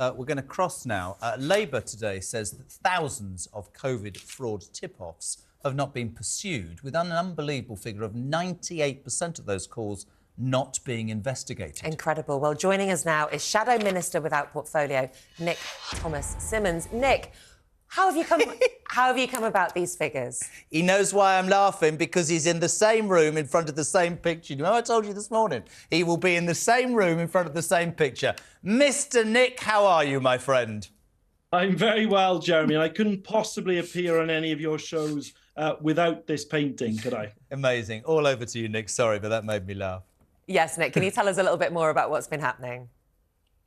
We're going to cross now. Labour today says that thousands of Covid fraud tip-offs have not been pursued, with an unbelievable figure of 98% of those calls not being investigated. Incredible. Well, joining us now is Shadow Minister without portfolio, Nick Thomas-Symonds. Nick, how have you come about these figures? He knows why I'm laughing, because he's in the same room in front of the same picture. You know, I told you this morning, he will be in the same room in front of the same picture. Mr. Nick, how are you, my friend? I'm very well, Jeremy. I couldn't possibly appear on any of your shows without this painting, could I? Amazing. All over to you, Nick. Sorry, but that made me laugh. Yes, Nick, can you tell us a little bit more about what's been happening?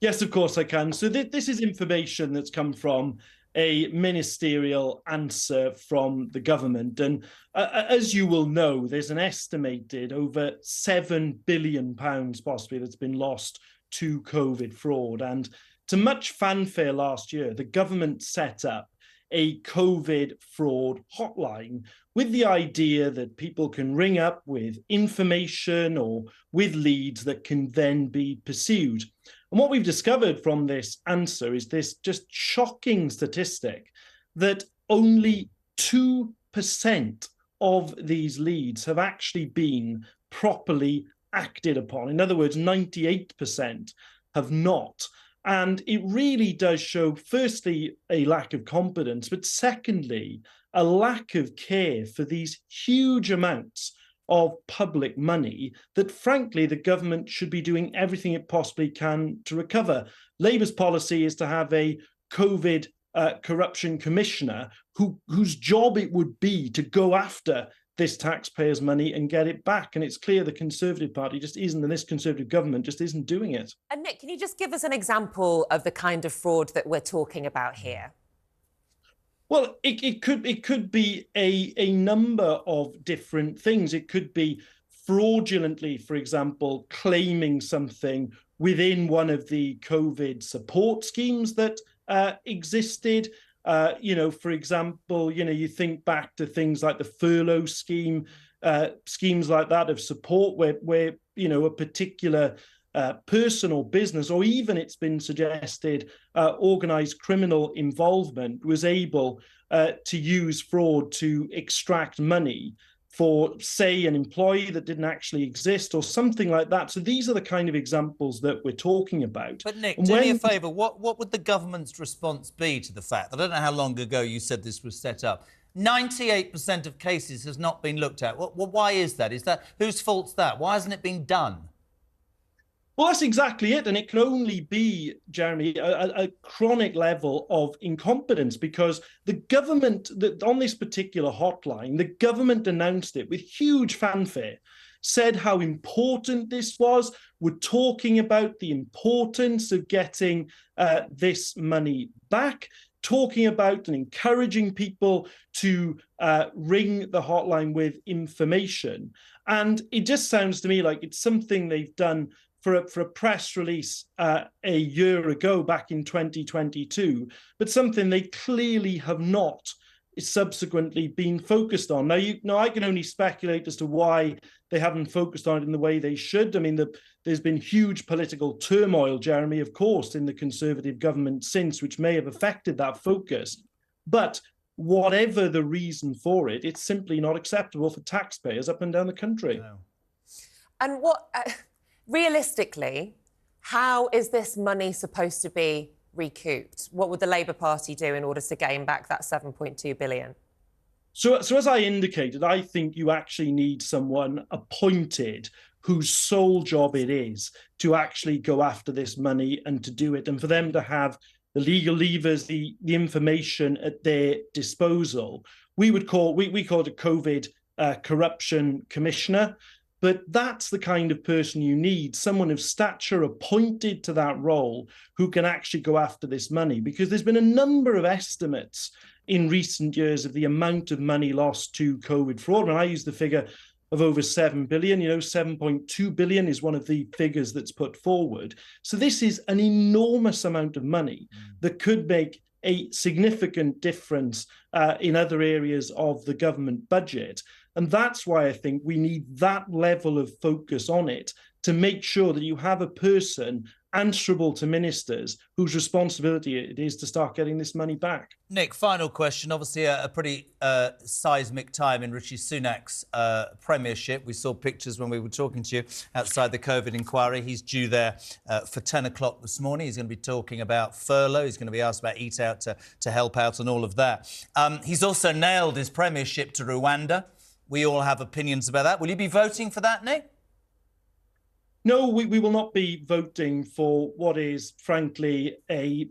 Yes, of course I can. So this is information that's come from a ministerial answer from the government. And as you will know, there's an estimated over £7 billion possibly that's been lost to COVID fraud. And to much fanfare last year, the government set up a COVID fraud hotline with the idea that people can ring up with information or with leads that can then be pursued. And what we've discovered from this answer is this just shocking statistic that only 2% of these leads have actually been properly acted upon. In other words, 98% have not. And it really does show, firstly, a lack of competence, but secondly, a lack of care for these huge amounts of public money that, frankly, the government should be doing everything it possibly can to recover. Labour's policy is to have a COVID corruption commissioner whose job it would be to go after this taxpayers' money and get it back. And it's clear the Conservative Party just isn't, and this Conservative government just isn't doing it. And Nick, can you just give us an example of the kind of fraud that we're talking about here? Well, it could be a number of different things. It could be fraudulently, for example, claiming something within one of the COVID support schemes that existed. For example, you think back to things like the furlough scheme, schemes like that of support where a particular person or business, or even it's been suggested, organised criminal involvement was able to use fraud to extract money for, say, an employee that didn't actually exist or something like that. So these are the kind of examples that we're talking about. But Nick, do me a favour, what would the government's response be to the fact, I don't know how long ago you said this was set up, 98% of cases has not been looked at? Why is that? Whose fault's that? Why hasn't it been done? Well, that's exactly it. And it can only be, Jeremy, a chronic level of incompetence, because the government, on this particular hotline, the government announced it with huge fanfare, said how important this was. We're talking about the importance of getting this money back, talking about and encouraging people to ring the hotline with information. And it just sounds to me like it's something they've done for a press release a year ago, back in 2022, but something they clearly have not subsequently been focused on. Now, I can only speculate as to why they haven't focused on it in the way they should. I mean, there's been huge political turmoil, Jeremy, of course, in the Conservative government since, which may have affected that focus. But whatever the reason for it, it's simply not acceptable for taxpayers up and down the country. No. And what... realistically, how is this money supposed to be recouped? What would the Labour Party do in order to gain back that £7.2 billion? So as I indicated, I think you actually need someone appointed whose sole job it is to actually go after this money and to do it, and for them to have the legal levers, the information at their disposal. We call it a COVID corruption commissioner. But that's the kind of person you need, someone of stature appointed to that role who can actually go after this money, because there's been a number of estimates in recent years of the amount of money lost to COVID fraud. And I use the figure of over 7 billion, 7.2 billion is one of the figures that's put forward. So this is an enormous amount of money that could make a significant difference in other areas of the government budget. And that's why I think we need that level of focus on it, to make sure that you have a person answerable to ministers whose responsibility it is to start getting this money back. Nick, final question. Obviously, a pretty seismic time in Rishi Sunak's premiership. We saw pictures when we were talking to you outside the COVID inquiry. He's due there for 10 o'clock this morning. He's going to be talking about furlough. He's going to be asked about Eat Out to help out and all of that. He's also nailed his premiership to Rwanda. We all have opinions about that. Will you be voting for that, Nick? No, we will not be voting for what is, frankly, a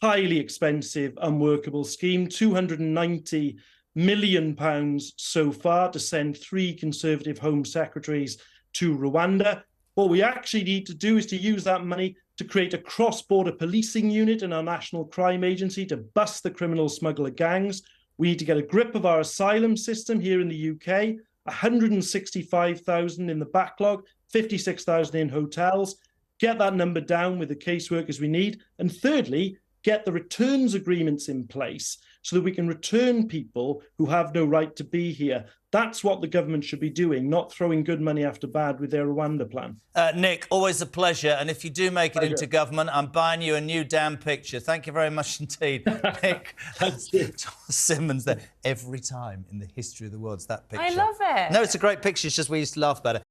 highly expensive, unworkable scheme. £290 million so far to send 3 Conservative Home Secretaries to Rwanda. What we actually need to do is to use that money to create a cross-border policing unit in our National Crime Agency to bust the criminal smuggler gangs. We need to get a grip of our asylum system here in the UK, 165,000 in the backlog, 56,000 in hotels, get that number down with the caseworkers we need. And thirdly, get the returns agreements in place so that we can return people who have no right to be here. That's what the government should be doing, not throwing good money after bad with their Rwanda plan. Nick, always a pleasure. And if you do make it into government, I'm buying you a new damn picture. Thank you very much indeed, Nick. Thomas-Symonds there. Every time in the history of the world, it's that picture. I love it. No, it's a great picture. It's just we used to laugh about it.